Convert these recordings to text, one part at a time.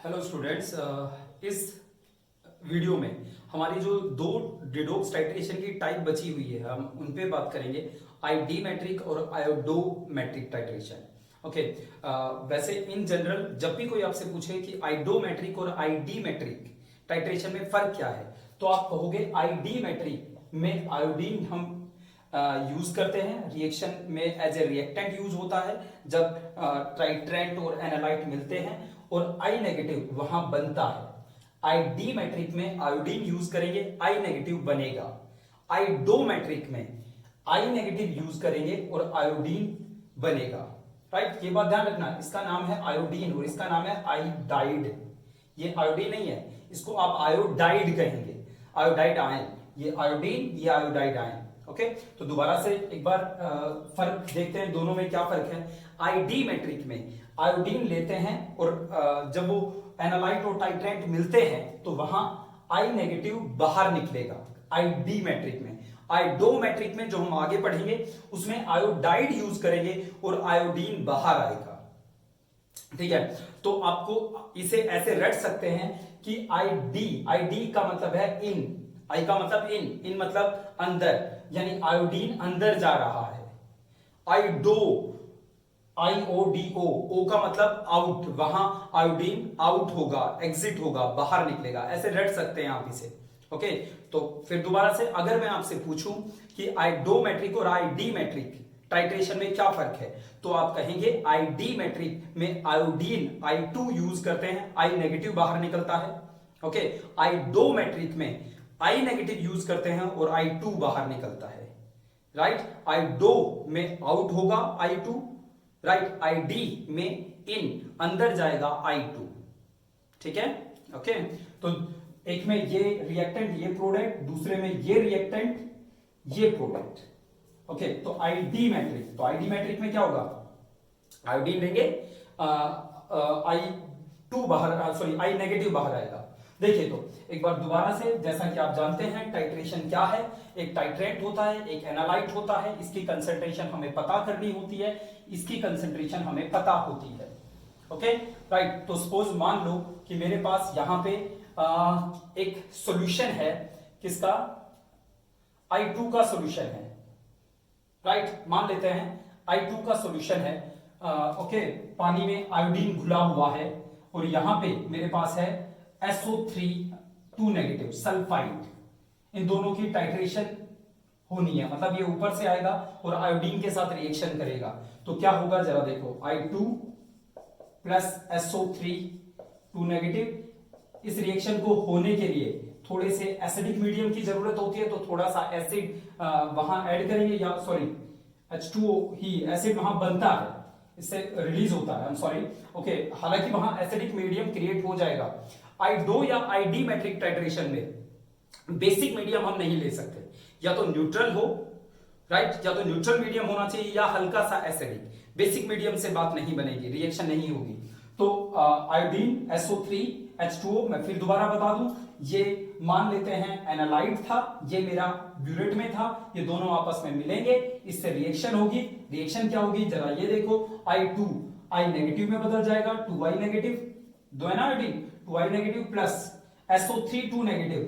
Hello students, इस video में हमारी जो दो रिडोक्स टाइट्रेशन की टाइप बची हुई है हम उन पे बात करेंगे। आइडीमेट्रिक और आयोडोमेट्रिक टाइट्रेशन। ओके, वैसे इन जनरल जब भी कोई आपसे पूछे कि आइडोमेट्रिक और आईडीमेट्रिक टाइट्रेशन में फर्क क्या है तो आप कहोगे आईडीमेट्रिक में आयोडीन हम यूज करते हैं, रिएक्शन में एज ए रिएक्टेंट यूज होता है जब ट्राइट्रेंट और एनालाइट मिलते हैं, और आई नेगेटिव वहां बनता है। आईडीमेट्रिक में आयोडीन यूज करेंगे, आई नेगेटिव बनेगा। आइडोमेट्रिक में आई नेगेटिव यूज करेंगे और आयोडीन बनेगा। राइट, ये बात ध्यान रखना। इसका नाम है आयोडीन और इसका नाम है आयोडाइड। ये आयोडीन नहीं है, इसको आप आयोडाइड कहेंगे, आयोडाइड आयन। ये आयोडीन, ये आयोडाइड आयन। ओके, तो दोबारा से एक बार फर्क देखते हैं दोनों में क्या फर्क है। आईडीमेट्रिक में आयोडीन लेते हैं और जब वो एनालाइट और टाइट्रेंट मिलते हैं तो वहां आई नेगेटिव बाहर निकलेगा आईडीमेट्रिक में। आयोडोमेट्रिक में जो हम आगे पढ़ेंगे उसमें आयोडाइड यूज करेंगे और आयोडीन बाहर आएगा। ठीक है, तो आपको इसे ऐसे रट सकते हैं कि आईडी का मतलब है इन, आई का मतलब इन मतलब अंदर, यानी आयोडीन अंदर जा रहा है। आयोडो, आईओडीओ, ओ का मतलब आउट, वहां आयोडीन आउट होगा, एग्जिट होगा, बाहर निकलेगा। ऐसे रट सकते हैं आप इसे। ओके, तो फिर दोबारा से अगर मैं आपसे पूछूं कि आइडोमेट्रिक और आईडीमेट्रिक टाइट्रेशन में क्या फर्क है तो आप कहेंगे आईडीमेट्रिक में आयोडीन I2 यूज करते हैं, आई नेगेटिव बाहर निकलता है। ओके, आइडोमेट्रिक में आई नेगेटिव यूज करते हैं और I2 बाहर निकलता है। राइट, आइडो में आउट होगा I2, राइट, आईडी में इन, अंदर जाएगा I2। ठीक है, ओके। तो एक में ये रिएक्टेंट, ये प्रोडक्ट, दूसरे में ये रिएक्टेंट, ये प्रोडक्ट। ओके, तो आईडीमेट्रिक, तो आईडीमेट्रिक में क्या होगा, आयोडीन लेंगे, I2 बाहर, सॉरी आई नेगेटिव बाहर आएगा। देखिए, तो एक बार दोबारा से, जैसा कि आप जानते हैं टाइट्रेशन क्या है। एक टाइट्रेंट होता है, एक एनालाइट होता है। इसकी कंसंट्रेशन हमें पता करनी होती है, इसकी कंसंट्रेशन हमें पता होती है। Okay, right. तो सपोज मान लो कि मेरे पास यहां पे एक सॉल्यूशन है, किसका, I2 का सॉल्यूशन है। राइट, मान लेते हैं I2 का सॉल्यूशन है। ओके, पानी में आयोडीन घुला हुआ है और यहां पे मेरे पास है SO3 2 नेगेटिव सल्फाइड। इन दोनों की टाइट्रेशन होनी है, मतलब ये ऊपर से आएगा और आयोडीन के साथ रिएक्शन करेगा। तो क्या होगा जरा देखो, I2 प्लस SO3 2 नेगेटिव। इस रिएक्शन को होने के लिए थोड़े से एसिडिक मीडियम की जरूरत होती है, तो थोड़ा सा एसिड वहां ऐड करेंगे, या सॉरी H2O ही एसिड वहां बनता है, इससे रिलीज होता है, आई एम सॉरी। ओके, हालांकि वहां एसिडिक मीडियम क्रिएट हो जाएगा। आइडो या आईडीमेट्रिक टाइट्रेशन में बेसिक मीडियम हम नहीं ले सकते, या तो न्यूट्रल हो, राइट, या तो न्यूट्रल मीडियम होना चाहिए या हल्का सा एसिडिक। बेसिक मीडियम से बात नहीं बनेगी, रिएक्शन नहीं होगी। तो आयोडीन SO3 H2O, मैं फिर दोबारा बता दूं, ये मान लेते हैं एनालाइट था, ये मेरा ब्यूरेट में था, ये दोनों आपस में मिलेंगे, इससे रिएक्शन होगी। रिएक्शन क्या होगी जरा ये देखो, I2 आई नेगेटिव में बदल जाएगा, 2I नेगेटिव, दो है ना iodine, 2I negative plus SO3 2 negative,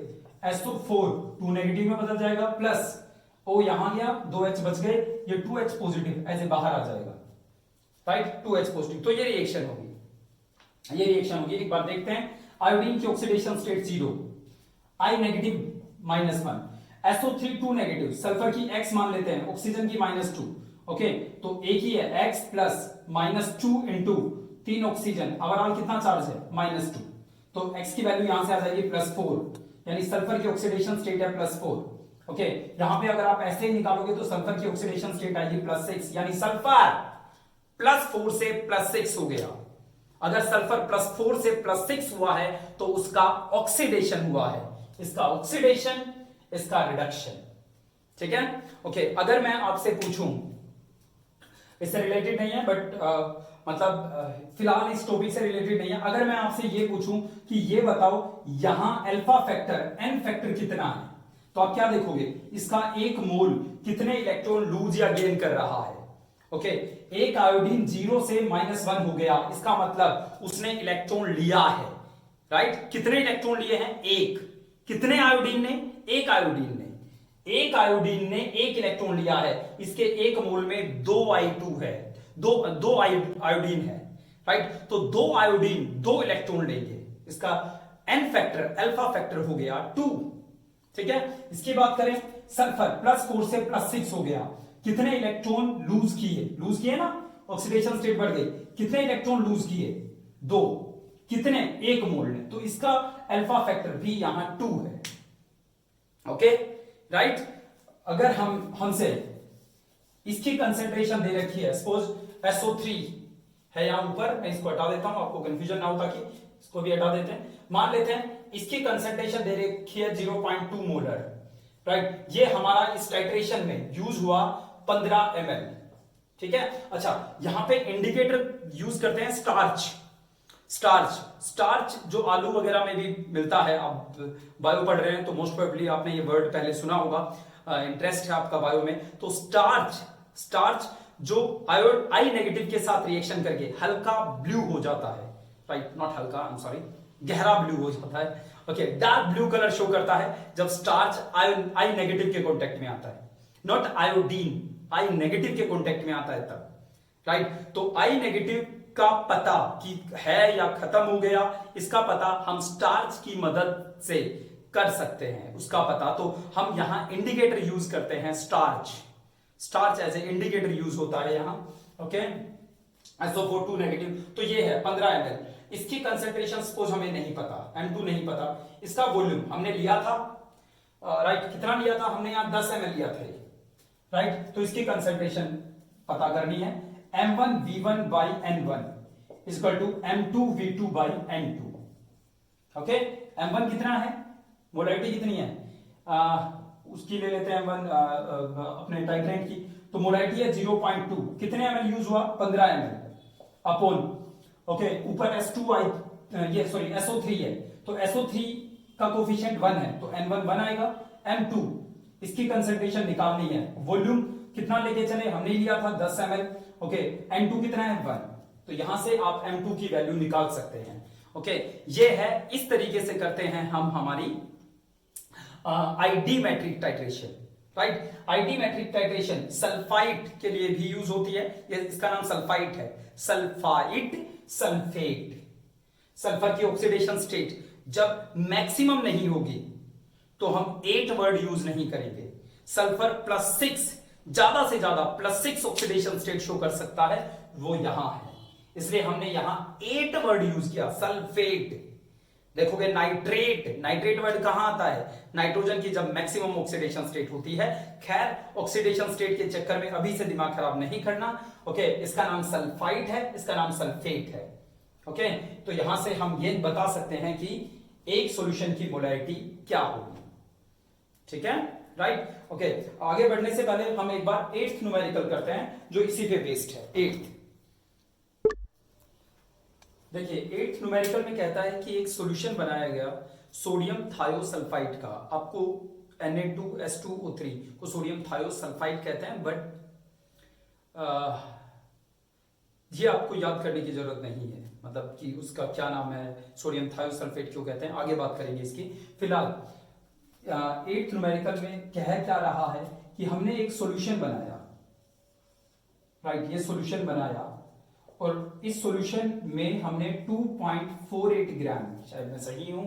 SO4 2 negative में बदल जाएगा, प्लस O यहां गया, 2H बच गए, ये 2H पॉजिटिव ऐसे बाहर आ जाएगा। Right, 2H positive. तो ये रिएक्शन होगी, ये रिएक्शन होगी। एक बार देखते हैं, आयोडीन की ऑक्सीडेशन स्टेट 0, आई नेगेटिव -1, SO3 2 नेगेटिव, सल्फर की X मान लेते हैं, ऑक्सीजन की -2। ओके, तो एक ही है, X plus -2 into 3 oxygen, overall कितना चार्ज है -2, तो X की वैल्यू यहां से आ जाएगी +4, यानी सल्फर की ऑक्सीडेशन स्टेट है +4। ओके, यहां पे अगर आप ऐसे ही निकालोगे तो सल्फर की ऑक्सीडेशन स्टेट आएगी +6, यानी सल्फर +4 से +6 हो गया। अगर सल्फर +4 से +6 हुआ है तो उसका ऑक्सीडेशन हुआ है, इसका ऑक्सीडेशन, इसका रिडक्शन। ठीक है, ओके। अगर मैं आपसे पूछूं, इससे रिलेटेड नहीं है बट मतलब फिलहाल इस टॉपिक से रिलेटेड नहीं है, अगर मैं आपसे ये पूछूं कि ये बताओ यहां अल्फा फैक्टर n फैक्टर कितना है, तो आप क्या देखोगे, इसका एक मोल कितने इलेक्ट्रॉन लूज या गेन कर रहा है। ओके, एक आयोडीन 0 से -1 हो गया, इसका मतलब उसने इलेक्ट्रॉन लिया है, राइट। कितने इलेक्ट्रॉन लिए हैं? एक। कितने आयोडीन ने? एक आयोडीन ने। एक आयोडीन ने एक इलेक्ट्रॉन लिया है। इसके एक मोल में 2I2 है, दो आयोडीन है, राइट। तो 2 आयोडीन 2 इलेक्ट्रॉन लेंगे, इसका एन फैक्टर, अल्फा फैक्टर हो गया 2। ठीक है। इसकी बात करें, सल्फर +4 से +6 हो गया। कितने इलेक्ट्रॉन लूज किए? लूज किए ना, ऑक्सीडेशन स्टेट बढ़ गई। कितने इलेक्ट्रॉन लूज किए? 2। कितने? 1 मोल ने। तो इसका अल्फा फैक्टर भी यहां 2 है। Okay, right. अगर हमसे इसकी कंसेंट्रेशन दे रखी है, सपोज SO3 है यहां ऊपर, मैं इसको हटा देता हूं आपको कंफ्यूजन ना हो, ताकि इसको भी हटा देते हैं। मान लेते हैं इसकी कंसेंट्रेशन दे रखी है 0.2 मोलर, राइट। ये हमारा इस टाइट्रेशन में यूज हुआ 15 ml। ठीक है। अच्छा, यहां पे इंडिकेटर यूज करते हैं स्टार्च। स्टार्च जो आलू वगैरह में भी मिलता है। आप बायो पढ़ रहे हैं तो मोस्ट प्रोबेबली आपने ये वर्ड पहले सुना होगा, इंटरेस्ट है आपका बायो में। तो स्टार्च जो आई नेगेटिव के साथ रिएक्शन करके हल्का ब्लू हो जाता है, राइट, नॉट हल्का, आई एम सॉरी, गहरा ब्लू हो जाता है। Okay, dark blue colour show करता है जब स्टार्च आई नेगेटिव के कांटेक्ट में आता है, नॉट आयोडीन, आई नेगेटिव के कांटेक्ट में आता है तब, राइट। तो आई नेगेटिव का पता कि है या खत्म हो गया, इसका पता हम स्टार्च की मदद से कर सकते हैं, उसका पता। तो हम यहां इंडिकेटर यूज करते हैं, starch as a indicator use होता है यहां। Okay, SO4 2 negative. तो ये है 15 ml। इसकी कंसेंट्रेशन सपोज हमें नहीं पता, M2 नहीं पता। इसका वॉल्यूम हमने लिया था, राइट, कितना लिया था हमने? यहां 10 ml लिया था, राइट। तो इसकी कंसेंट्रेशन पता करनी है। M1V1 by N1 equal to M2V2 by N2। Okay, M1 कितना है? मोलैरिटी कितनी है? उसकी ले लेते हैं M1 अपने टाइट्रेंट की। तो मोलैरिटी है 0.2। कितने ml यूज हुआ? 15 ml अपॉन, ओके, ऊपर SO3 है, तो SO3 का कोफिशिएंट 1 है, तो N1 1 आएगा। M2 इसकी कंसेंट्रेशन निकालनी है, वॉल्यूम कितना लेके चले? हमने लिया था 10 ml। ओके, N2 कितना है? 1। तो यहां से आप M2 की वैल्यू निकाल सकते हैं। ओके, ये है, इस तरीके से करते हैं हम हमारी iodometric titration, right. Iodometric titration sulphite के लिए भी यूज होती है। इसका नाम सल्फाइट है, सल्फाइट, सल्फेट। सल्फर की ऑक्सीडेशन स्टेट जब मैक्सिमम नहीं होगी तो हम 8 वर्ड यूज नहीं करेंगे। सल्फर +6, ज्यादा से ज्यादा +6 ऑक्सीडेशन स्टेट शो कर सकता है, वो यहां है, इसलिए हमने यहां 8 वर्ड यूज किया। सल्फेट। देखोगे नाइट्रेट वर्ड कहां आता है? नाइट्रोजन की जब मैक्सिमम ऑक्सीडेशन स्टेट होती है। खैर, ऑक्सीडेशन स्टेट के चक्कर में अभी से दिमाग खराब नहीं करना। ओके, इसका नाम सल्फाइट है, इसका नाम सल्फेट है। ओके, तो यहां से हम ये बता सकते हैं कि एक सॉल्यूशन की मोलैरिटी क्या होगी। ठीक है, राइट। ओके, आगे बढ़ने से पहले हम एक बार 8th न्यूमेरिकल करते हैं जो इसी पे बेस्ड है। 8th, देखिए 8th न्यूमेरिकल में कहता है कि एक सॉल्यूशन बनाया गया सोडियम थायोसल्फाइड का। आपको Na2S2O3 को सोडियम थायोसल्फाइड कहते हैं, बट ये आपको याद करने की जरूरत नहीं है, मतलब कि उसका क्या नाम है, सोडियम थायोसल्फेट क्यों कहते हैं, आगे बात करेंगे इसकी। फिलहाल 8th न्यूमेरिकल में कह क्या रहा है कि हमने एक सॉल्यूशन बनाया, राइट, ये सॉल्यूशन बनाया और इस सॉल्यूशन में हमने 2.48 ग्राम, शायद मैं सही हूं,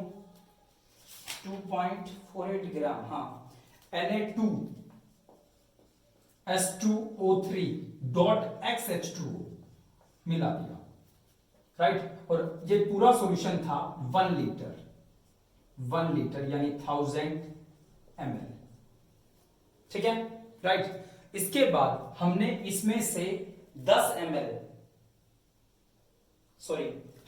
2.48 ग्राम, हाँ, Na2S2O3.XH2 मिला दिया, राइट। और ये पूरा सॉल्यूशन था 1 लीटर यानी 1000 ml। ठीक है, राइट। इसके बाद हमने इसमें से 10 ml,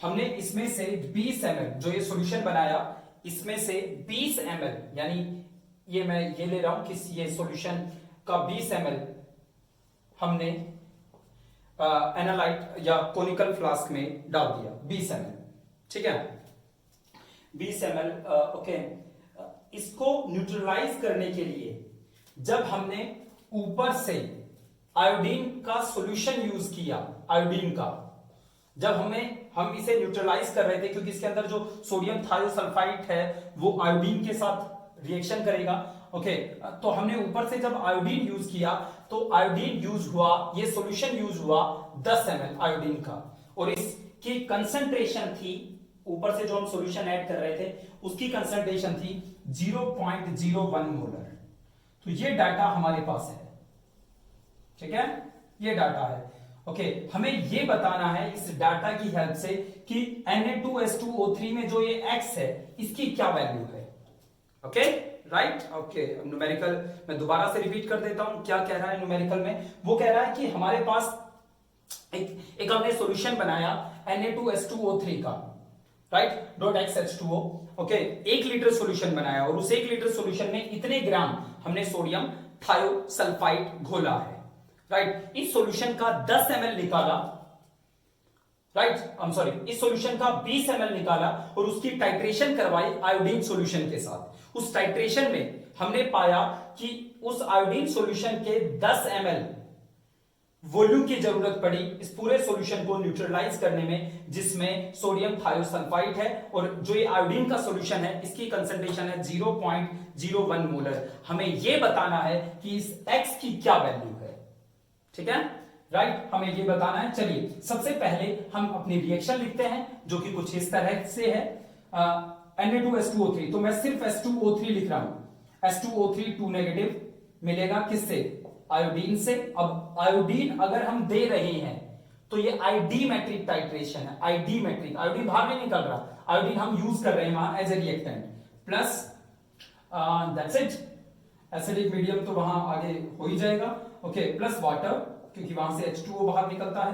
हमने इसमें से 20 ml, जो ये सॉल्यूशन बनाया इसमें से 20 ml, यानी ये मैं ये ले रहा हूं कि ये सॉल्यूशन का 20 ml हमने एनालाइट या कोनिकल फ्लास्क में डाल दिया, 20 ml। ठीक है, 20 ml। ओके, इसको न्यूट्रलाइज करने के लिए जब हमने ऊपर से आयोडीन का सॉल्यूशन यूज किया, आयोडीन का, जब हमें हम इसे न्यूट्रलाइज कर रहे थे क्योंकि इसके अंदर जो सोडियम थायोसल्फाइड है वो आयोडीन के साथ रिएक्शन करेगा। ओके, तो हमने ऊपर से जब आयोडीन यूज किया तो आयोडीन यूज हुआ, ये सॉल्यूशन यूज हुआ 10 ml आयोडीन का, और इसकी कंसंट्रेशन थी, ऊपर से जो हम सॉल्यूशन ऐड कर रहे थे उसकी कंसंट्रेशन थी 0.01 मोलर। तो ये डाटा हमारे पास है, ठीक है, ये डाटा है। ओके, हमें ये बताना है इस डाटा की हेल्प से कि Na2H2O3 में जो ये X है इसकी क्या वैल्यू है। Okay, right. ओके, अब न्यूमेरिकल मैं दोबारा से रिपीट कर देता हूं, क्या कह रहा है न्यूमेरिकल में। वो कह रहा है कि हमारे पास एक हमने सॉल्यूशन बनाया Na2H2O3 का, right, .XH2O। Okay, 1 litre solution बनाया और उस 1 लीटर सॉल्यूशन में इतने ग्राम हमने सोडियम थायोसल्फाइड घोला है, राइट। इस सॉल्यूशन का 10 ml निकाला, राइट, आई एम सॉरी, इस सॉल्यूशन का 20 ml निकाला और उसकी टाइट्रेशन करवाई आयोडीन सॉल्यूशन के साथ। उस टाइट्रेशन में हमने पाया कि उस आयोडीन सॉल्यूशन के 10 ml वॉल्यूम की जरूरत पड़ी इस पूरे सॉल्यूशन को न्यूट्रलाइज करने में, जिसमें सोडियम थायोसल्फाइड है और जो ये आयोडीन का सॉल्यूशन है इसकी कंसंट्रेशन है 0.01 मोलर। हमें यह बताना है कि इस X की क्या वैल्यू है, ठीक है, राइट, हमें ये बताना है। चलिए सबसे पहले हम अपनी रिएक्शन लिखते हैं जो कि कुछ इस तरह से है। Na2H2O3, तो मैं सिर्फ H2O3 लिख रहा हूं। H2O3 2 नेगेटिव मिलेगा किससे, आयोडीन से। अब आयोडीन अगर हम दे रहे हैं तो ये आईडीमेट्रिक टाइट्रेशन है, आईडीमेट्रिक, आयोडीन बाहर नहीं निकल रहा, आयोडीन हम यूज कर रहे हैं वहां as a reactant, plus that's it, acidic medium तो वहां आगे हो ही जाएगा। ओके, प्लस वाटर, क्योंकि वहां से H2O बाहर निकलता है,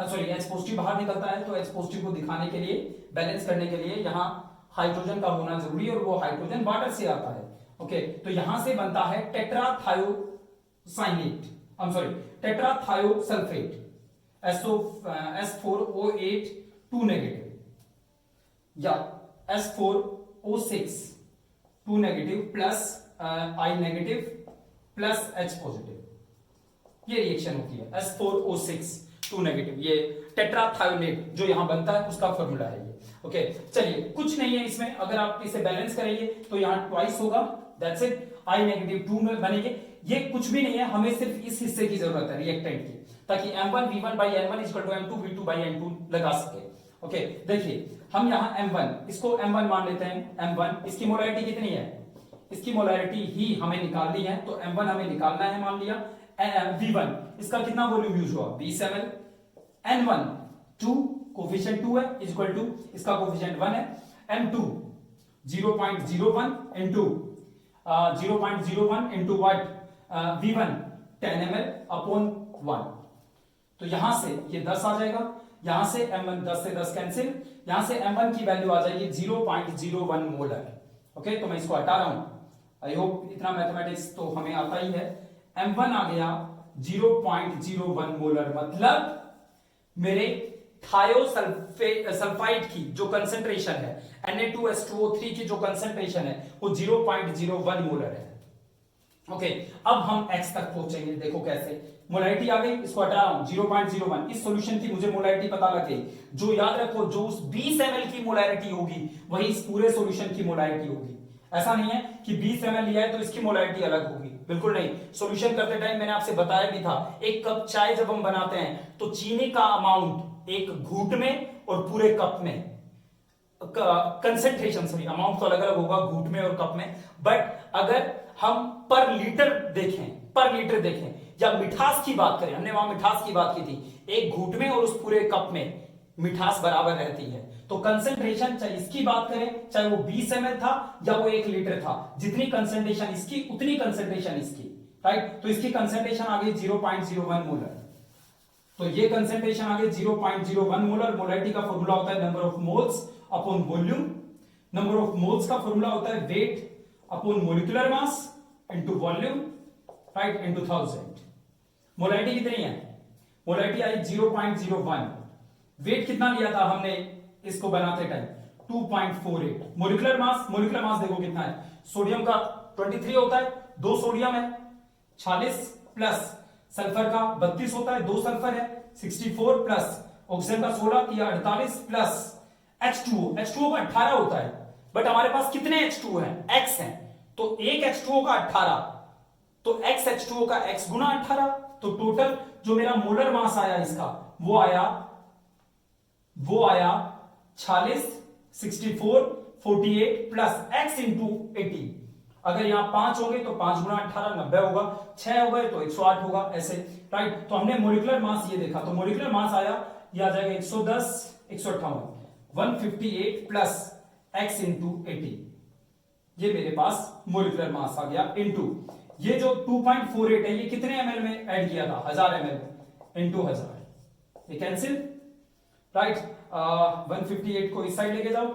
सॉरी H पॉजिटिव बाहर निकलता है, तो H पॉजिटिव को दिखाने के लिए, बैलेंस करने के लिए यहां हाइड्रोजन का होना जरूरी है और वो हाइड्रोजन वाटर से आता है। ओके, तो यहां से बनता है tetrathiocyanate, I am sorry tetrathiosulphate, S4O8 2 negative, या S4O6 2 negative plus I negative plus H positive, ये रिएक्शन होती है S4O6 2 नेगेटिव, ये टेट्राथायोनेट जो यहां बनता है उसका फॉर्मूला है ये। ओके, चलिए कुछ नहीं है इसमें, अगर आप इसे बैलेंस करेंगे तो यहां ट्वाइस होगा, दैट्स इट, I नेगेटिव 2 में बनेंगे। ये कुछ भी नहीं है, हमें सिर्फ इस हिस्से की जरूरत है रिएक्टेंट की, ताकि M1V1/N1 M2V2/N2 लगा सके। ओके, देखिए हम यहां M1, इसको M1 मान लेते हैं, M1 इसकी मोलैरिटी कितनी है, इसकी मोलैरिटी ही हमें निकालनी है, तो M1 हमें निकालना है, मान लिया। V1 इसका कितना वॉल्यूम यूज हुआ 20 ml, N1 2 कोफिशिएंट 2 है इक्वल टू इसका कोफिशिएंट 1 है, M2 0.01 into 0.01 into what, V1 10 ml upon 1, तो यहां से ये 10 आ जाएगा, यहां से M1 10 से 10 कैंसिल, यहां से M1 की वैल्यू आ जाएगी 0.01 मोलर। ओके, तो मैं इसको हटा रहा हूं, आई होप इतना मैथमेटिक्स तो हमें आता ही है। M1 आ गया 0.01 मोलर, मतलब मेरे थायोसल्फाइड की जो कंसंट्रेशन है, Na2H2O3 की जो कंसंट्रेशन है वो 0.01 मोलर है। ओके, अब हम X तक पहुंचेंगे, देखो कैसे। मोलैरिटी आ गई, इसको हटा रहा हूं 0.01, इस सॉल्यूशन की मुझे मोलैरिटी पता लग गई, जो याद रखो जो उस 20 ml की मोलैरिटी होगी वही इस पूरे सॉल्यूशन की मोलैरिटी होगी। ऐसा नहीं है कि 20 ml लिया है तो इसकी मोलैरिटी अलग होगी, बिल्कुल नहीं। सॉल्यूशन करते टाइम मैंने आपसे बताया भी था, एक कप चाय जब हम बनाते हैं तो चीनी का अमाउंट एक घूंट में और पूरे कप में, कंसेंट्रेशन सॉरी अमाउंट तो अलग अलग होगा घूंट में और कप में, बट अगर हम पर लीटर देखें या मिठास की बात करें, हमने वहां मिठास की बात की थी, एक घूंट में और उस पूरे कप में मिठास बराबर रहती है। तो कंसंट्रेशन चाहे इसकी बात करें, चाहे वो 20 ml था या वो 1 लीटर था, जितनी कंसंट्रेशन इसकी उतनी कंसंट्रेशन इसकी, राइट। तो इसकी कंसंट्रेशन आ गई 0.01 मोलर, तो ये कंसंट्रेशन आ गई 0.01 मोलर। मोलैरिटी का फॉर्मूला होता है number of moles upon volume, number of moles का फॉर्मूला होता है weight upon molecular mass into volume, right, into 1000। Molarity कितनी है, मोलैरिटी आई 0.01, वेट कितना लिया था हमने इसको बनाते टाइम 2.48, मोलिकुलर मास देखो कितना है, सोडियम का 23 होता है, 2 सोडियम है 46 प्लस सल्फर का 32 होता है, 2 सल्फर है 64 प्लस ऑक्सीजन का 16 या 48 प्लस H2O का 18 होता है, बट हमारे पास कितने H2O हैं? X हैं, तो एक H2O का 18, तो X H2O का X गुना 18, तो टोटल जो मेरा मोलर मास आया इसका वो आया 46, 64, 48 प्लस X इंटू 18। अगर यहां 5 होंगे तो 5 गुना 18 90 होगा, 6 हो गए तो 108 होगा, ऐसे राइट। तो हमने मोलिकुलर मास ये देखा, तो मोलिकुलर मास आया ये आ जाएगा 110, 158, 158 प्लस X इंटू 18, ये मेरे पास मोलिकुलर मास आ गया। इंटू ये जो 2.48 है, ये कितने ml में ऐड किया था? 1000 ml इंटू 1000, ये कैंसिल राइट। 158 को इस साइड लेके जाओ,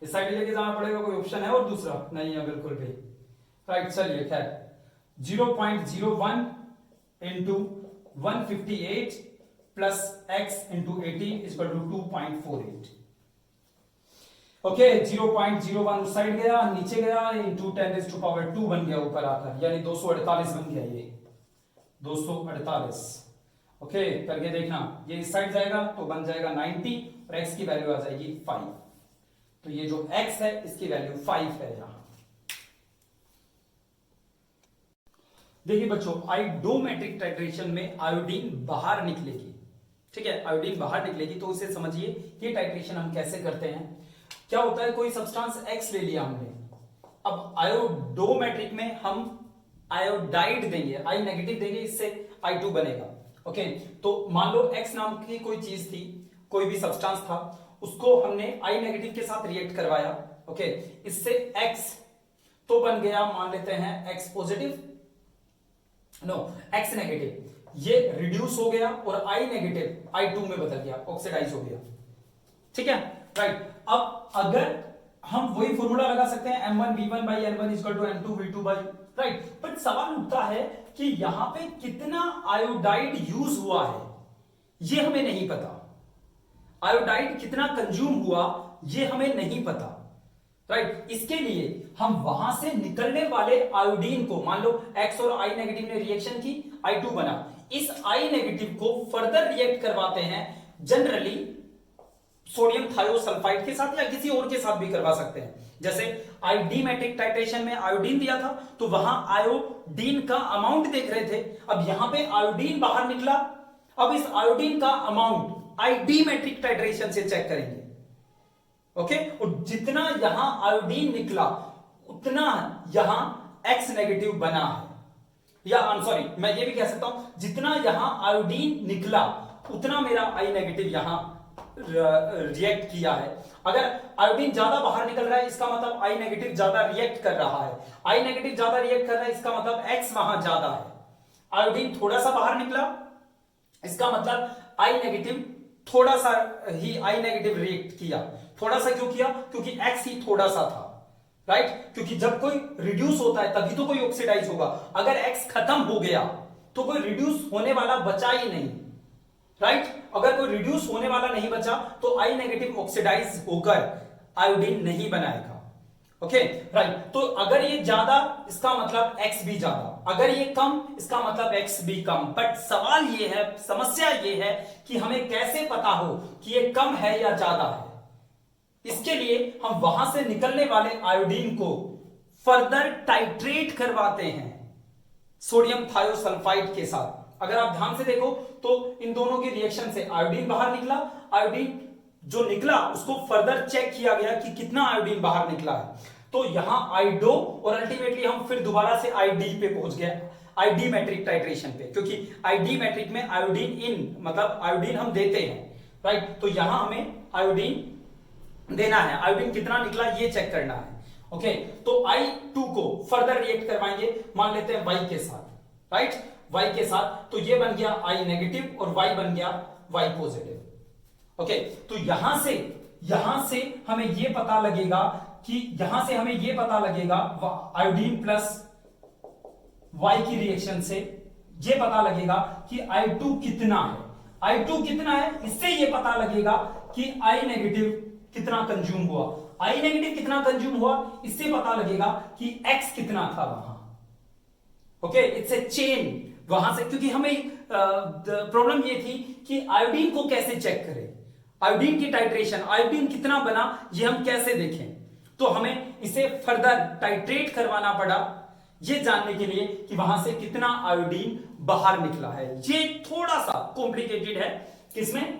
इस साइड लेके जाना पड़ेगा, कोई ऑप्शन है और दूसरा नहीं है बिल्कुल भी राइट। चलिए खैर 0.01 into 158 plus x into 18 is equal to 2.48। Okay 0.01 उस साइड गया, नीचे गया, इंटू 10⁻²बन गया ऊपर आकर, यानी 248 बन गया, ये 248। ओके करके देखना, ये इस साइड जाएगा तो बन जाएगा 90 और x की वैल्यू आ जाएगी 5। तो ये जो x है इसकी वैल्यू 5 है यहां। देखिए बच्चों, आयोडोमेट्रिक टाइट्रेशन में आयोडीन बाहर निकलेगी, ठीक है, आयोडीन बाहर निकलेगी, तो उसे समझिए ये टाइट्रेशन हम कैसे करते हैं। क्या होता है, कोई सब्सटेंस X ले लिया हमने, अब आयोडोमेट्रिक में हम आयोडाइड देंगे, I नेगेटिव देंगे, इससे I2 बनेगा। ओके तो मान लो X नाम की कोई चीज थी, कोई भी सब्सटेंस था, उसको हमने I नेगेटिव के साथ रिएक्ट करवाया। ओके इससे X तो बन गया, मान लेते हैं X positive, no X negative, ये रिड्यूस हो गया और I नेगेटिव I2 में बदल गया, ऑक्सीडाइज हो गया, ठीक है राइट। अब अगर हम वही फॉर्मूला लगा सकते हैं M1V1 by N1 equal to M2V2 by right, but सवाल उठता है कि यहां पे कितना आयोडाइड यूज हुआ है ये हमें नहीं पता, आयोडाइड कितना कंज्यूम हुआ ये हमें नहीं पता राइट। इसके लिए हम वहां से निकलने वाले आयोडीन को, मान लो X और I नेगेटिव ने रिएक्शन की, I2 बना, इस I नेगेटिव को फर्दर रिएक्ट करवाते हैं जनरली सोडियम थायोसल्फाइड के साथ या किसी और के साथ भी करवा सकते हैं। जैसे आयोडीमेट्रिक टाइट्रेशन में आयोडीन दिया था तो वहां आयोडीन का अमाउंट देख रहे थे, अब यहां पे आयोडीन बाहर निकला, अब इस आयोडीन का अमाउंट आयोडीमेट्रिक टाइट्रेशन से चेक करेंगे। ओके और जितना यहां आयोडीन निकला उतना यहां X नेगेटिव बना है, या सॉरी मैं ये भी कह सकता हूं जितना यहां आयोडीन निकला उतना मेरा I नेगेटिव यहां रिएक्ट किया है। अगर आयोडीन ज्यादा बाहर निकल रहा है इसका मतलब I नेगेटिव ज्यादा रिएक्ट कर रहा है, I नेगेटिव ज्यादा रिएक्ट कर रहा है इसका मतलब X वहां ज्यादा है। आयोडीन थोड़ा सा बाहर निकला इसका मतलब I नेगेटिव थोड़ा सा ही I नेगेटिव रिएक्ट किया। थोड़ा सा क्यों किया? क्योंकि X ही थोड़ा सा था राइट, क्योंकि जब कोई रिड्यूस होता है तभी तो कोई ऑक्सीडाइज होगा। अगर X खत्म हो गया तो कोई रिड्यूस होने वाला बचा ही नहीं राइट। अगर कोई रिड्यूस होने वाला नहीं बचा तो I नेगेटिव ऑक्सीडाइज होकर आयोडीन नहीं बनाएगा। ओके राइट, तो अगर ये ज्यादा इसका मतलब X भी ज्यादा, अगर ये कम इसका मतलब X भी कम। बट सवाल ये है, समस्या ये है कि हमें कैसे पता हो कि ये कम है या ज्यादा है। इसके लिए हम वहां से निकलने वाले आयोडीन को फर्दर टाइट्रेट करवाते हैं सोडियम थायोसल्फाइड के साथ। अगर आप ध्यान से देखो तो इन दोनों की रिएक्शन से आयोडीन बाहर निकला, आयोडीन जो निकला उसको फर्दर चेक किया गया कि कितना आयोडीन बाहर निकला है, तो यहां आयोडो और अल्टीमेटली हम फिर दोबारा से आईडी पे पहुंच गए, आईडी मैट्रिक टाइट्रेशन पे, क्योंकि आईडी मैट्रिक में आयोडीन इन मतलब आयोडीन हम देते हैं राइट। तो यहां हमें आयोडीन देना है, आयोडीन कितना निकला ये चेक करना है। ओके तो I2 को फर्दर रिएक्ट करवाएंगे, मान लेते हैं Y के साथ राइट, Y के साथ, तो ये बन गया I नेगेटिव और Y बन गया Y पॉजिटिव। ओके तो यहां से हमें ये पता लगेगा कि यहां से हमें ये पता लगेगा आयोडीन प्लस Y की रिएक्शन से ये पता लगेगा कि I2 कितना है, I2 कितना है इससे ये पता लगेगा कि I नेगेटिव कितना कंज्यूम हुआ, I नेगेटिव कितना कंज्यूम हुआ इससे पता लगेगा कि X कितना था वहां। ओके इट्स ए चेन, वहां से, क्योंकि हमें प्रॉब्लम ये थी कि आयोडीन को कैसे चेक करें, आयोडीन की टाइट्रेशन, आयोडीन कितना बना ये हम कैसे देखें। तो हमें इसे फर्दर टाइट्रेट करवाना पड़ा ये जानने के लिए कि वहां से कितना आयोडीन बाहर निकला है। ये थोड़ा सा कॉम्प्लिकेटेड है किसमें,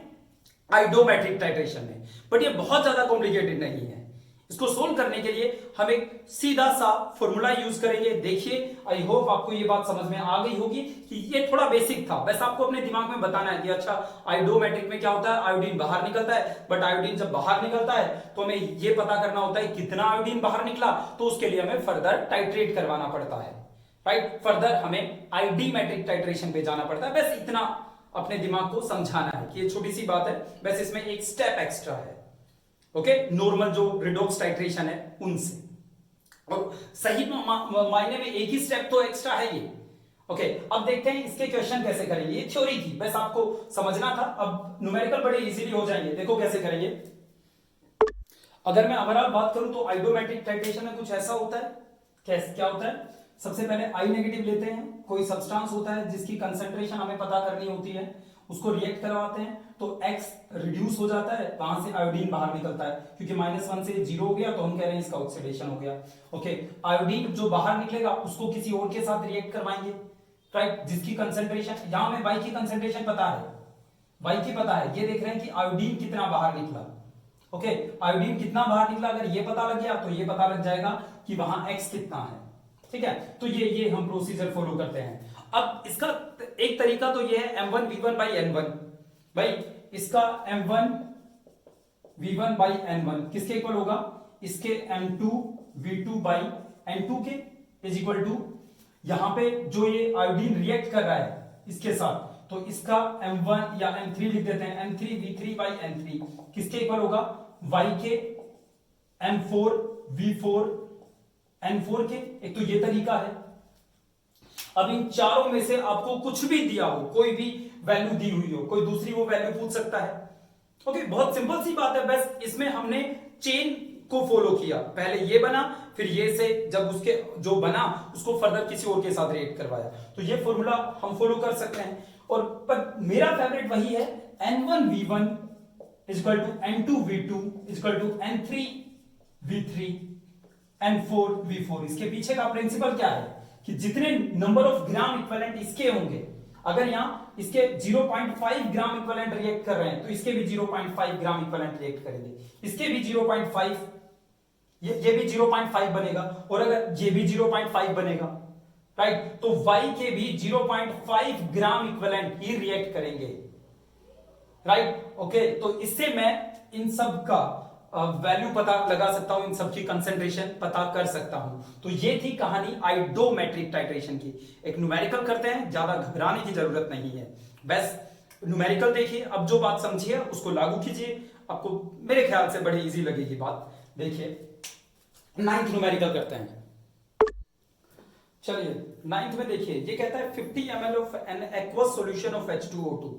आयोडोमेट्रिक टाइट्रेशन में, बट ये बहुत ज्यादा कॉम्प्लिकेटेड नहीं है। इसको सोल्व करने के लिए हम एक सीधा सा फॉर्मूला यूज करेंगे। देखिए, आई होप आपको ये बात समझ में आ गई होगी कि ये थोड़ा बेसिक था, बस आपको अपने दिमाग में बताना है कि अच्छा आयोडोमेट्रिक में क्या होता है, आयोडीन बाहर निकलता है, बट आयोडीन जब बाहर निकलता है तो हमें ये पता करना होता है कितना आयोडीन बाहर निकला, तो उसके लिए हमें फर्दर टाइट्रेट करवाना पड़ता है, राइट। फर्दर हमें आयोडीमेट्रिक टाइट्रेशन पे जाना पड़ता है। बस इतना अपने दिमाग को समझाना है कि ये छोटी सी बात है, बस इसमें एक स्टेप एक्स्ट्रा है, ओके, नॉर्मल जो रिडॉक्स टाइट्रेशन है उनसे, और सही मायने में एक ही स्टेप तो एक्स्ट्रा है ये, ओके। अब देखते हैं इसके क्वेश्चन कैसे करेंगे। ये थ्योरी थी, बस आपको समझना था, अब न्यूमेरिकल बड़े इजीली हो जाएंगे। देखो कैसे करेंगे। अगर मैं ओवरऑल बात करूं तो आयोडोमेट्रिक टाइट्रेशन में कुछ ऐसा होता है, क्या होता है, सबसे पहले आई नेगेटिव लेते हैं, कोई सब्सटेंस होता है जिसकी कंसंट्रेशन हमें पता करनी होती है, उसको रिएक्ट करवाते हैं तो X रिड्यूस हो जाता है, वहां से आयोडीन बाहर निकलता है, क्योंकि -1 से 0 हो गया तो हम कह रहे हैं इसका ऑक्सीडेशन हो गया, ओके। आयोडीन जो बाहर निकलेगा उसको किसी और के साथ रिएक्ट करवाएंगे, राइट, जिसकी कंसंट्रेशन, यहां हमें Y की कंसंट्रेशन पता है, Y की पता है, ये देख रहे हैं कि आयोडीन कितना बाहर निकला, ओके। आयोडीन कितना बाहर निकला अगर ये पता लग गया तो ये पता लग जाएगा कि वहां X कितना है, ठीक है। तो ये हम प्रोसीजर फॉलो करते हैं। अब इसका एक तरीका तो ये है m1v1/n1, भाई इसका m1v1/n1 किसके इक्वल होगा, इसके m2v2/n2 के इज इक्वल टू, यहां पे जो ये आयोडीन रिएक्ट कर रहा है इसके साथ, तो इसका m1 या m3 लिख देते हैं, m3v3/n3 किसके इक्वल होगा, y के m4v4n4 के। एक तो ये तरीका है। अब इन चारों में से आपको कुछ भी दिया हो, कोई भी वैल्यू दी हुई हो, कोई दूसरी वो वैल्यू पूछ सकता है, ओके। बहुत सिंपल सी बात है, बस इसमें हमने चेन को फॉलो किया, पहले ये बना, फिर ये से जब उसके जो बना उसको फर्दर किसी और के साथ रिएक्ट करवाया, तो ये फॉर्मूला हम फॉलो कर सकते हैं। और पर मेरा फेवरेट वही है, n1v1 equal to n2v2 equal to n3v3 n4v4। इसके पीछे का प्रिंसिपल क्या है कि जितने नंबर ऑफ ग्राम इक्विवेलेंट इसके होंगे, अगर यहां इसके 0.5 ग्राम इक्विवेलेंट रिएक्ट कर रहे हैं तो इसके भी 0.5 ग्राम इक्विवेलेंट रिएक्ट करेंगे, इसके भी 0.5, ये भी 0.5 बनेगा, और अगर ये भी 0.5 बनेगा, राइट, तो y के भी 0.5 ग्राम इक्विवेलेंट ही रिएक्ट करेंगे, राइट, ओके। तो इससे मैं इन सब का वैल्यू पता लगा सकता हूं, इन सब की कंसंट्रेशन पता कर सकता हूं। तो ये थी कहानी आयोडोमेट्रिक टाइट्रेशन की। एक न्यूमेरिकल करते हैं, ज्यादा घबराने की जरूरत नहीं है, बस न्यूमेरिकल देखिए, अब जो बात समझिए उसको लागू कीजिए, आपको मेरे ख्याल से बड़ी इजी लगेगी बात। देखिए 9th न्यूमेरिकल करते हैं, चलिए 9th में देखिए, ये कहता है 50 ml of an aqueous solution of H2O2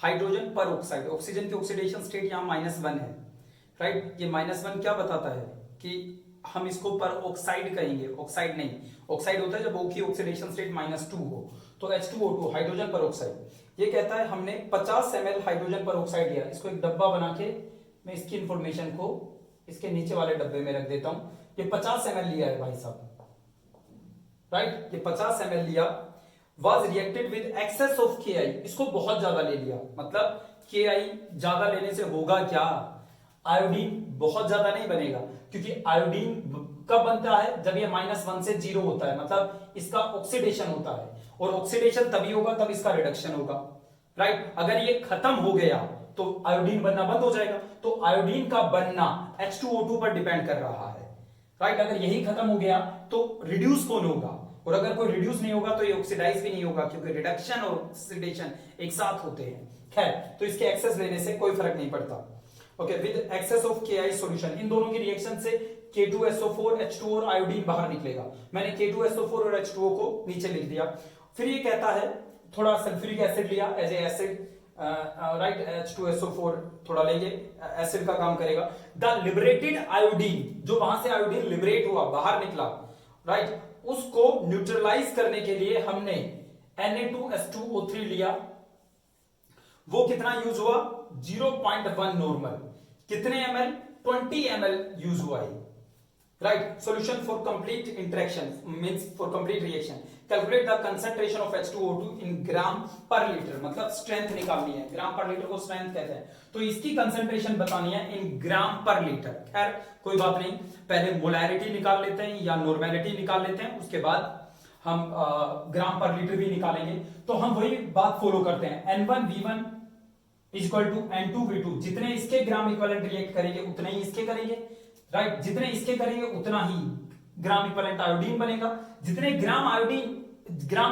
hydrogen पर ऑक्साइड, ऑक्सीजन की ऑक्सीडेशन स्टेट यहां -1 है, राइट। ये -1 क्या बताता है कि हम इसको पर ऑक्साइड कहेंगे, ऑक्साइड नहीं, ऑक्साइड होता है जब O की ऑक्सीडेशन स्टेट -2 हो, तो H2O2 हाइड्रोजन पर ऑक्साइड। ये कहता है हमने 50 ml हाइड्रोजन पर ऑक्साइड लिया, इसको एक डब्बा बना के मैं इसकी इंफॉर्मेशन को इसके नीचे वाले डब्बे में रख देता हूं। ये 50 ml लिया है भाई साहब, राइट, ये 50 ml लिया, was reacted with excess of Ki, इसको बहुत ज्यादा ले लिया, मतलब Ki ज्यादा लेने से होगा क्या, आयोडीन बहुत ज्यादा नहीं बनेगा, क्योंकि आयोडीन कब बनता है, जब ये -1 से 0 होता है, मतलब इसका ऑक्सीडेशन होता है, और ऑक्सीडेशन तभी होगा तब इसका रिडक्शन होगा, राइट। अगर ये खत्म हो गया तो आयोडीन बनना बंद हो जाएगा, तो आयोडीन का बनना H2O2 पर डिपेंड कर रहा है, राइट। अगर यही खत्म हो गया तो रिड्यूस कौन होगा, और अगर कोई रिड्यूस नहीं होगा तो ये ऑक्सीडाइज भी नहीं होगा, क्योंकि रिडक्शन और ऑक्सीडेशन एक साथ होते हैं। खैर, तो इसके एक्सेस लेने से कोई फर्क नहीं पड़ता, okay. With excess of Ki solution, इन दोनों की रिएक्शन से K2SO4 H2O और आयोडीन बाहर निकलेगा। मैंने K2SO4 और H2O को नीचे लिख दिया। फिर ये कहता है थोड़ा सल्फ्यूरिक एसिड लिया as a acid, right, H2SO4 थोड़ा लेंगे, एसिड का काम करेगा। द लिबरेटेड आयोडीन, जो वहां से आयोडीन लिबरेट हुआ, बाहर निकला, राइट, उसको न्यूट्रलाइज करने के लिए हमने Na2H2O3 लिया, वो कितना यूज हुआ? 0.1 नॉर्मल। कितने ml? 20 ml यूज हुआ है। Right. Solution for complete interaction means for complete reaction, calculate the concentration of H2O2 इन ग्राम पर लीटर, मतलब स्ट्रेंथ निकालनी है, ग्राम पर लीटर को स्ट्रेंथ कहते हैं, तो इसकी कंसंट्रेशन बतानी है इन ग्राम पर लीटर। खैर कोई बात नहीं, पहले मोलैरिटी निकाल लेते हैं या नॉर्मेलिटी निकाल लेते हैं, उसके बाद हम ग्राम पर लीटर भी निकालेंगे। तो हम वही बात फॉलो करते हैं, N1V1 इक्वल टू N2V2, जितने इसके ग्राम इक्विवेलेंट रिएक्ट करेंगे उतने ही इसके करेंगे। राइट, जितने इसके करेंगे उतना ही ग्राम इक्विवेलेंट आयोडीन बनेगा, जितने ग्राम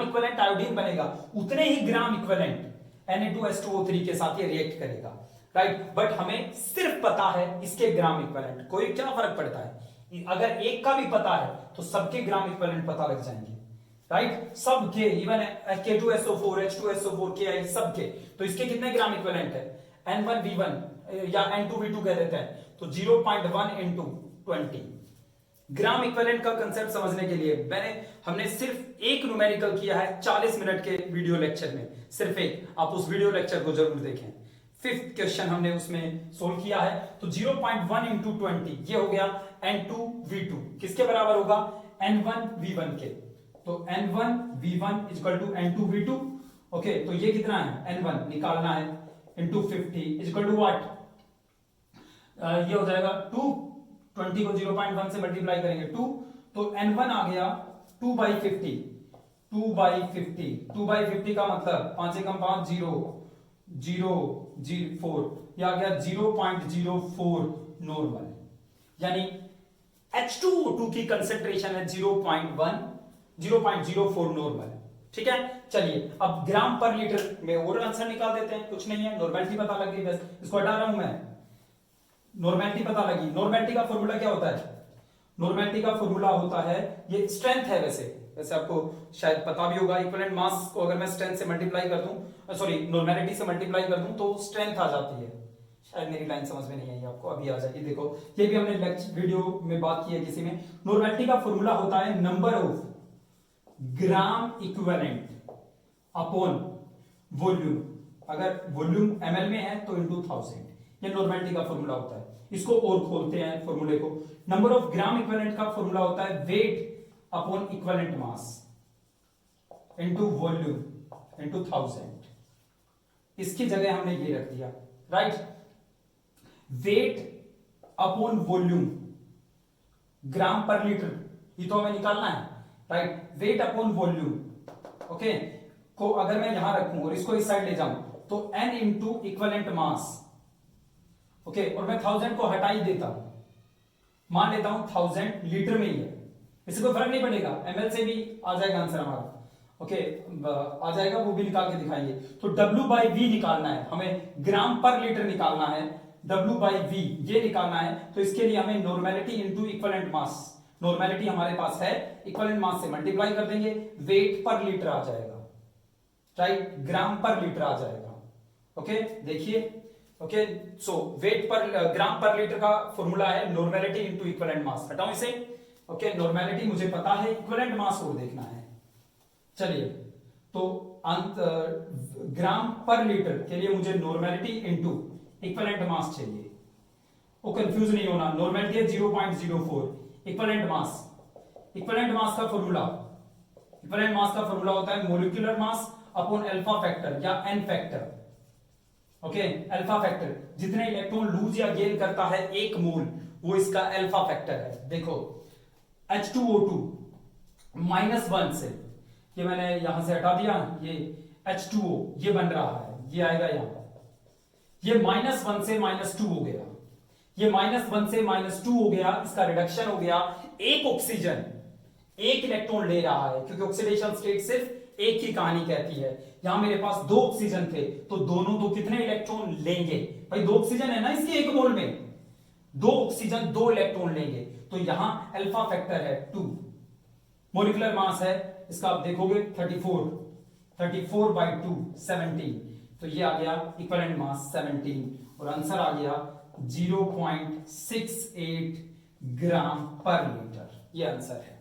इक्विवेलेंट आयोडीन बनेगा उतने ही ग्राम इक्विवेलेंट Na2H2O3 के साथ ये रिएक्ट करेगा। राइट, बट हमें सिर्फ पता है इसके ग्राम इक्विवेलेंट, कोई क्या फर्क पड़ता है, अगर एक का भी पता है तो सबके ग्राम इक्विवेलेंट पता लग जाएंगे। राइट, सबके, इवन K2SO4 H2SO4 KI सबके, तो इसके कितने ग्राम इक्विवेलेंट है? N1V1 या N2V2 कह देते हैं, तो 0.1 into 20 ग्राम इक्विवेलेंट का कंसेप्ट समझने के लिए हमने सिर्फ एक न्यूमेरिकल किया है 40 मिनट के वीडियो लेक्चर में, सिर्फ एक, आप उस वीडियो लेक्चर को जरूर देखें। 5th क्वेश्चन हमने उसमें सोल्व किया है, तो 0.1 into 20 ये हो गया N2V2, किसके बराबर होगा? N1V1 के, तो N1V1 equal to N2V2। Okay, तो ये कितना है? N1 निकालना है इंटू 50 इक्वल टू व्हाट? ये हो जाएगा 2, 20 को 0.1 से मल्टीप्लाई करेंगे 2, तो N1 आ गया 2/50, 2/50, 2/50 का मतलब 5 एकम 5 0 0 4, ये आ गया 0.04 नॉर्मल, यानी H2O2 की कंसेंट्रेशन है 0.04 नॉर्मल। ठीक है, चलिए अब ग्राम पर लीटर में और आंसर निकाल देते हैं, कुछ नहीं है, नॉर्मेलिटी पता लग गई, बस इसको हटा रहा हूं मैं, नॉर्मेलिटी पता लगी। नॉर्मेलिटी का फॉर्मूला क्या होता है? नॉर्मेलिटी का फॉर्मूला होता है, ये स्ट्रेंथ है, वैसे आपको शायद पता भी होगा, इक्विवेलेंट मास को अगर मैं स्ट्रेंथ से मल्टीप्लाई कर दूं, सॉरी नॉर्मेलिटी से मल्टीप्लाई कर दूं तो स्ट्रेंथ आ जाती है। शायद मेरी लाइन समझ में नहीं आई आपको, अभी आ जाएगी। देखो ये भी हमने लेक्चर वीडियो में बात की है किसी में। नॉर्मेलिटी का फॉर्मूला होता है number of gram equivalent upon volume, अगर वॉल्यूम ml में है तो इंटू 1000, ये नॉर्मेलिटी का फॉर्मूला होता है। इसको और खोलते हैं फॉर्मूले को, नंबर ऑफ ग्राम इक्विवेलेंट का फॉर्मूला होता है weight upon equivalent mass into volume into 1000, इसकी जगह हमने ये रख दिया। राइट, वेट अपॉन वॉल्यूम ग्राम पर लीटर, ये तो हमें निकालना है। Right, weight upon volume, okay, को अगर मैं यहां रखूं और इसको इस साइड ले जाऊं तो n into equivalent mass, okay, और मैं 1000 को हटा ही देता हूं, मान लेता हूं 1000 लीटर में ही है, इससे कोई फर्क नहीं पड़ेगा, ml से भी आ जाएगा आंसर हमारा। ओके, आ जाएगा, वो भी निकाल के दिखाएंगे। तो W/V निकालना है हमें, ग्राम पर लीटर निकालना है, W/V ये निकालना है, तो इसके लिए हमें normality into equivalent mass, normality हमारे पास है, इक्विवेलेंट मास से मल्टीप्लाई कर देंगे, वेट पर लीटर आ जाएगा। राइट, ग्राम पर लीटर आ जाएगा। ओके, देखिए, ओके, सो वेट पर ग्राम पर लीटर का फॉर्मूला है नॉर्मेलिटी इंटू इक्विवेलेंट मास, हटाओ इसे। ओके, नॉर्मेलिटी मुझे पता है, इक्विवेलेंट मास को देखना है। चलिए, तो ग्राम पर लीटर के लिए मुझे नॉर्मेलिटी इंटू इक्विवेलेंट मास चाहिए, वो कंफ्यूज नहीं होना, नॉर्मेलिटी है 0.04, इक्विवेलेंट मास का फॉर्मूला, इक्विवेलेंट मास का फॉर्मूला होता है molecular mass upon alpha factor या n factor. Okay, alpha factor, जितने इलेक्ट्रॉन लूज या गेन करता है एक मोल, वो इसका अल्फा फैक्टर है। देखो H2O2 -1 से, ये मैंने यहां से हटा दिया, ये H2O ये बन रहा है, ये आएगा यहां, ये -1 से -2 हो गया, ये -1 से -2 हो गया, इसका रिडक्शन हो गया, एक ऑक्सीजन एक इलेक्ट्रॉन ले रहा है, क्योंकि ऑक्सीडेशन स्टेट सिर्फ एक ही कहानी कहती है। यहां मेरे पास 2 ऑक्सीजन थे, तो दोनों तो कितने इलेक्ट्रॉन लेंगे भाई, 2 ऑक्सीजन है ना इसके एक मोल में, 2 ऑक्सीजन 2 इलेक्ट्रॉन लेंगे, तो यहां अल्फा फैक्टर है 2, मोलिकुलर मास है इसका आप देखोगे 34/2 17, तो ये आ गया इक्विवेलेंट मास 17, और आंसर आ गया 0.68 ग्राम पर लीटर, ये आंसर है।